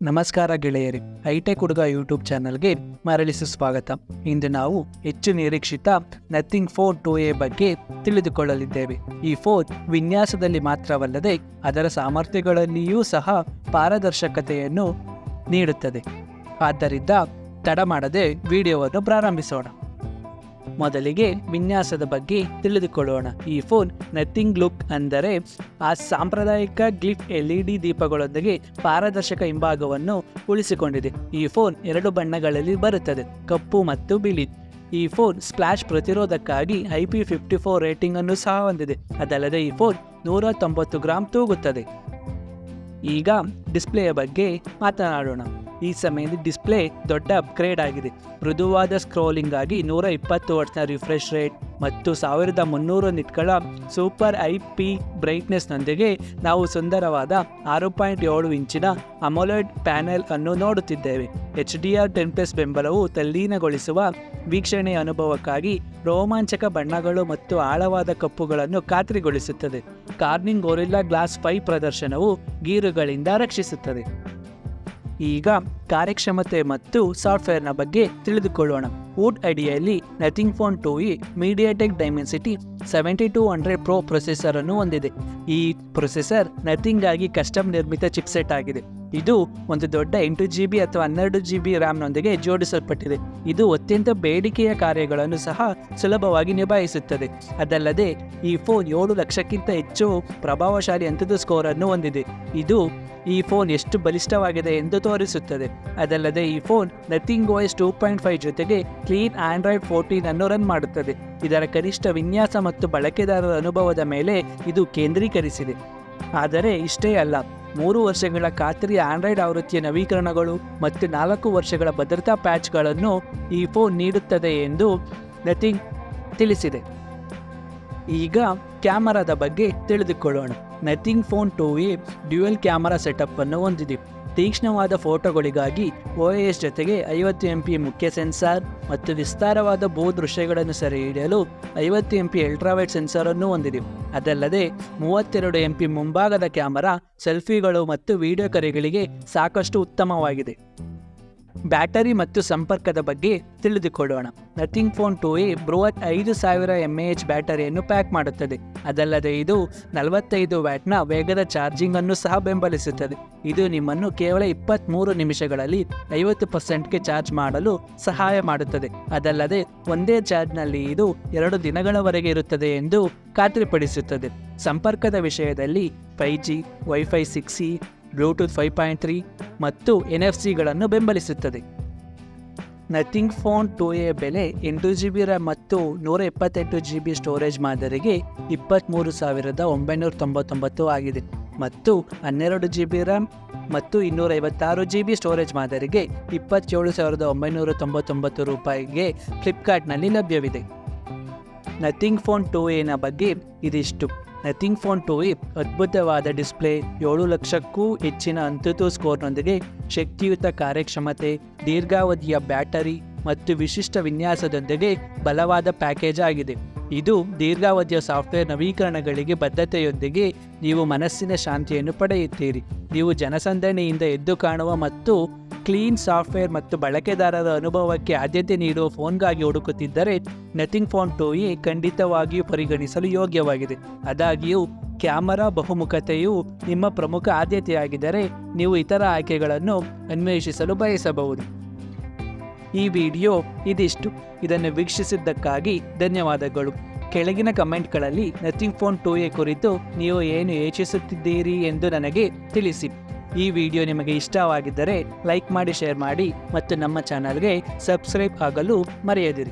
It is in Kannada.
ನಮಸ್ಕಾರ ಗೆಳೆಯರಿ, ಹೈಟೆಕ್ ಹುಡುಗ ಯೂಟ್ಯೂಬ್ ಚಾನಲ್ಗೆ ಮರಳಿ ಸುಸ್ವಾಗತ. ಇಂದು ನಾವು ಹೆಚ್ಚು ನಿರೀಕ್ಷಿತ ನಥಿಂಗ್ ಫೋನ್ 2A ಬಗ್ಗೆ ತಿಳಿದುಕೊಳ್ಳಲಿದ್ದೇವೆ. ಈ ಫೋನ್ ವಿನ್ಯಾಸದಲ್ಲಿ ಮಾತ್ರವಲ್ಲದೆ ಅದರ ಸಾಮರ್ಥ್ಯಗಳಲ್ಲಿಯೂ ಸಹ ಪಾರದರ್ಶಕತೆಯನ್ನು ನೀಡುತ್ತದೆ. ಆದ್ದರಿಂದ ತಡ ಮಾಡದೆ ವಿಡಿಯೋವನ್ನು ಪ್ರಾರಂಭಿಸೋಣ. ಮೊದಲಿಗೆ ವಿನ್ಯಾಸದ ಬಗ್ಗೆ ತಿಳಿದುಕೊಳ್ಳೋಣ. ಈ ಫೋನ್ ನಥಿಂಗ್ ಲುಕ್ ಅಂದರೆ ಆ ಸಾಂಪ್ರದಾಯಿಕ ಗ್ಲಿಫ್ LED ದೀಪಗಳೊಂದಿಗೆ ಪಾರದರ್ಶಕ ಹಿಂಭಾಗವನ್ನು ಉಳಿಸಿಕೊಂಡಿದೆ. ಈ ಫೋನ್ 2 ಬಣ್ಣಗಳಲ್ಲಿ ಬರುತ್ತದೆ, ಕಪ್ಪು ಮತ್ತು ಬಿಳಿ. ಈ ಫೋನ್ ಸ್ಪ್ಲಾಶ್ ಪ್ರತಿರೋಧಕ್ಕಾಗಿ IP54 ರೇಟಿಂಗ್ ಅನ್ನು ಸಹ ಹೊಂದಿದೆ. ಅದಲ್ಲದೆ ಈ ಫೋನ್ 190 ಗ್ರಾಂ ತೂಗುತ್ತದೆ. ಈಗ ಡಿಸ್ಪ್ಲೇಯ ಬಗ್ಗೆ ಮಾತನಾಡೋಣ. ಈ ಸಮಯದಲ್ಲಿ ಡಿಸ್ಪ್ಲೇ ದೊಡ್ಡ ಅಪ್ಗ್ರೇಡ್ ಆಗಿದೆ. ಮೃದುವಾದ ಸ್ಕ್ರೋಲಿಂಗ್ ಆಗಿ 120 ವಾಟ್ಸ್ನ ರಿಫ್ರೆಶ್ ರೇಟ್ ಮತ್ತು 1300 ನಿಟ್ಗಳ ಸೂಪರ್ IP ಬ್ರೈಟ್ನೆಸ್ನೊಂದಿಗೆ ನಾವು ಸುಂದರವಾದ 6.7 ಇಂಚಿನ ಅಮೋಲೆಡ್ ಪ್ಯಾನೆಲ್ ಅನ್ನು ನೋಡುತ್ತಿದ್ದೇವೆ. HDR10+ ಬೆಂಬಲವು ತಲ್ಲೀನಗೊಳಿಸುವ ವೀಕ್ಷಣೆಯ ಅನುಭವಕ್ಕಾಗಿ ರೋಮಾಂಚಕ ಬಣ್ಣಗಳು ಮತ್ತು ಆಳವಾದ ಕಪ್ಪುಗಳನ್ನು ಖಾತ್ರಿಗೊಳಿಸುತ್ತದೆ. ಕಾರ್ನಿಂಗ್ ಗೊರಿಲ್ಲಾ ಗ್ಲಾಸ್ 5 ಪ್ರದರ್ಶನವು ಗೀರುಗಳಿಂದ ರಕ್ಷಿಸುತ್ತದೆ. ಈಗ ಕಾರ್ಯಕ್ಷಮತೆ ಮತ್ತು ಸಾಫ್ಟ್ವೇರ್ನ ಬಗ್ಗೆ ತಿಳಿದುಕೊಳ್ಳೋಣ. ವುಡ್ ಅಡಿಯಲ್ಲಿ nothing phone 2A MediaTek Dimensity 7200 Pro processor ಅನ್ನು ಹೊಂದಿದೆ. ಈ ಪ್ರೊಸೆಸರ್ ನಥಿಂಗ್ ಆಗಿ ಕಸ್ಟಮ್ ನಿರ್ಮಿತ ಚಿಪ್ಸೆಟ್ ಆಗಿದೆ. ಇದು ಒಂದು ದೊಡ್ಡ 8GB ಅಥವಾ 12GB ರ್ಯಾಮ್ನೊಂದಿಗೆ ಜೋಡಿಸಲ್ಪಟ್ಟಿದೆ. ಇದು ಅತ್ಯಂತ ಬೇಡಿಕೆಯ ಕಾರ್ಯಗಳನ್ನು ಸಹ ಸುಲಭವಾಗಿ ನಿಭಾಯಿಸುತ್ತದೆ. ಅದಲ್ಲದೆ ಈ ಫೋನ್ 7 ಲಕ್ಷಕ್ಕಿಂತ ಹೆಚ್ಚು ಪ್ರಭಾವಶಾಲಿ ಹಂತದ ಸ್ಕೋರ್ ಅನ್ನು ಹೊಂದಿದೆ. ಇದು ಈ ಫೋನ್ ಎಷ್ಟು ಬಲಿಷ್ಠವಾಗಿದೆ ಎಂದು ತೋರಿಸುತ್ತದೆ. ಅದಲ್ಲದೆ ಈ ಫೋನ್ ನಥಿಂಗ್ OS 2.5 ಜೊತೆಗೆ ಕ್ಲೀನ್ ಆಂಡ್ರಾಯ್ಡ್ 14 ಅನ್ನು ರನ್ ಮಾಡುತ್ತದೆ. ಇದರ ಕನಿಷ್ಠ ವಿನ್ಯಾಸ ಮತ್ತು ಬಳಕೆದಾರರ ಅನುಭವದ ಮೇಲೆ ಇದು ಕೇಂದ್ರೀಕರಿಸಿದೆ. ಆದರೆ ಇಷ್ಟೇ ಅಲ್ಲ, 3 ವರ್ಷಗಳ ಖಾತ್ರಿಯ ಆಂಡ್ರಾಯ್ಡ್ ಆವೃತ್ತಿಯ ನವೀಕರಣಗಳು ಮತ್ತು 4 ವರ್ಷಗಳ ಭದ್ರತಾ ಪ್ಯಾಚ್ಗಳನ್ನು ಈ ಫೋನ್ ನೀಡುತ್ತದೆ ಎಂದು ನಥಿಂಗ್ ತಿಳಿಸಿದೆ. ಈಗ ಕ್ಯಾಮರಾದ ಬಗ್ಗೆ ತಿಳಿದುಕೊಳ್ಳೋಣ. Nothing phone 2A dual camera setup ಅನ್ನು ಹೊಂದಿದೆ. ತೀಕ್ಷ್ಣವಾದ ಫೋಟೋಗಳಿಗಾಗಿ OIS ಜೊತೆಗೆ 50MP ಮುಖ್ಯ ಸೆನ್ಸಾರ್ ಮತ್ತು ವಿಸ್ತಾರವಾದ ಭೂ ದೃಶ್ಯಗಳನ್ನು ಸೆರೆ ಹಿಡಿಯಲು 50MP ಅಲ್ಟ್ರಾವೈಡ್ ಸೆನ್ಸಾರ್ ಅನ್ನು ಹೊಂದಿದೆ. ಅದಲ್ಲದೆ 32MP ಮುಂಭಾಗದ ಕ್ಯಾಮರಾ ಸೆಲ್ಫಿಗಳು ಮತ್ತು ವಿಡಿಯೋ ಕರೆಗಳಿಗೆ ಸಾಕಷ್ಟು ಉತ್ತಮವಾಗಿದೆ. ಬ್ಯಾಟರಿ ಮತ್ತು ಸಂಪರ್ಕದ ಬಗ್ಗೆ ತಿಳಿದುಕೊಳ್ಳೋಣ. ನಥಿಂಗ್ ಫೋನ್ 2A ಬೃಹತ್ 5000 mAh ಬ್ಯಾಟರಿಯನ್ನು ಪ್ಯಾಕ್ ಮಾಡುತ್ತದೆ. ಅದಲ್ಲದೆ ಇದು 45 ವ್ಯಾಟ್ನ ವೇಗದ ಚಾರ್ಜಿಂಗ್ ಅನ್ನು ಸಹ ಬೆಂಬಲಿಸುತ್ತದೆ. ಇದು ನಿಮ್ಮನ್ನು ಕೇವಲ 23 ನಿಮಿಷಗಳಲ್ಲಿ 50%ಗೆ ಚಾರ್ಜ್ ಮಾಡಲು ಸಹಾಯ ಮಾಡುತ್ತದೆ. ಅದಲ್ಲದೆ ಒಂದೇ ಚಾರ್ಜ್ನಲ್ಲಿ ಇದು 2 ದಿನಗಳವರೆಗೆ ಇರುತ್ತದೆ ಎಂದು ಖಾತ್ರಿಪಡಿಸುತ್ತದೆ. ಸಂಪರ್ಕದ ವಿಷಯದಲ್ಲಿ 5G, Wi-Fi 6E, ಬ್ಲೂಟೂತ್ 5.3 ಮತ್ತು NFC-ಗಳನ್ನು ಬೆಂಬಲಿಸುತ್ತದೆ. ನಥಿಂಗ್ ಫೋನ್ 2A ಬೆಲೆ 8GB RAM ಮತ್ತು 128GB ಸ್ಟೋರೇಜ್ ಮಾದರಿಗೆ 23,999 ಆಗಿದೆ ಮತ್ತು 12GB RAM ಮತ್ತು 256GB ಸ್ಟೋರೇಜ್ ಮಾದರಿಗೆ 27,999 ರೂಪಾಯಿಗೆ ಫ್ಲಿಪ್ಕಾರ್ಟ್ನಲ್ಲಿ ಲಭ್ಯವಿದೆ. ನಥಿಂಗ್ ಫೋನ್ 2A ಬಗ್ಗೆ ಇದಿಷ್ಟು. ನಥಿಂಗ್ ಫೋನ್ 2A ಅದ್ಭುತವಾದ ಡಿಸ್ಪ್ಲೇ, 7 ಲಕ್ಷಕ್ಕೂ ಹೆಚ್ಚಿನ ಅಂತುತು ಸ್ಕೋರ್ನೊಂದಿಗೆ ಶಕ್ತಿಯುತ ಕಾರ್ಯಕ್ಷಮತೆ, ದೀರ್ಘಾವಧಿಯ ಬ್ಯಾಟರಿ ಮತ್ತು ವಿಶಿಷ್ಟ ವಿನ್ಯಾಸದೊಂದಿಗೆ ಬಲವಾದ ಪ್ಯಾಕೇಜ್ ಆಗಿದೆ. ಇದು ದೀರ್ಘಾವಧಿಯ ಸಾಫ್ಟ್ವೇರ್ ನವೀಕರಣಗಳಿಗೆ ಬದ್ಧತೆಯೊಂದಿಗೆ ನೀವು ಮನಸ್ಸಿನ ಶಾಂತಿಯನ್ನು ಪಡೆಯುತ್ತೀರಿ. ನೀವು ಜನಸಂದಣಿಯಿಂದ ಎದ್ದು ಕಾಣುವ ಮತ್ತು ಕ್ಲೀನ್ ಸಾಫ್ಟ್ವೇರ್ ಮತ್ತು ಬಳಕೆದಾರರ ಅನುಭವಕ್ಕೆ ಆದ್ಯತೆ ನೀಡುವ ಫೋನ್ಗಾಗಿ ಹುಡುಕುತ್ತಿದ್ದರೆ ನಥಿಂಗ್ ಫೋನ್ 2A ಖಂಡಿತವಾಗಿಯೂ ಪರಿಗಣಿಸಲು ಯೋಗ್ಯವಾಗಿದೆ. ಆದಾಗ್ಯೂ ಕ್ಯಾಮರಾ ಬಹುಮುಖತೆಯು ನಿಮ್ಮ ಪ್ರಮುಖ ಆದ್ಯತೆಯಾಗಿದ್ದರೆ ನೀವು ಇತರ ಆಯ್ಕೆಗಳನ್ನು ಅನ್ವೇಷಿಸಲು ಬಯಸಬಹುದು. ಈ ವಿಡಿಯೋ ಇದಿಷ್ಟು. ಇದನ್ನು ವೀಕ್ಷಿಸಿದ್ದಕ್ಕಾಗಿ ಧನ್ಯವಾದಗಳು. ಕೆಳಗಿನ ಕಮೆಂಟ್ಗಳಲ್ಲಿ ನಥಿಂಗ್ ಫೋನ್ 2A ಕುರಿತು ನೀವು ಏನು ಯೋಚಿಸುತ್ತಿದ್ದೀರಿ ಎಂದು ನನಗೆ ತಿಳಿಸಿ. ಈ ವಿಡಿಯೋ ನಿಮಗೆ ಇಷ್ಟವಾಗಿದ್ದರೆ ಲೈಕ್ ಮಾಡಿ, ಶೇರ್ ಮಾಡಿ ಮತ್ತು ನಮ್ಮ ಚಾನಲ್ಗೆ ಸಬ್ಸ್ಕ್ರೈಬ್ ಆಗಲು ಮರೆಯದಿರಿ.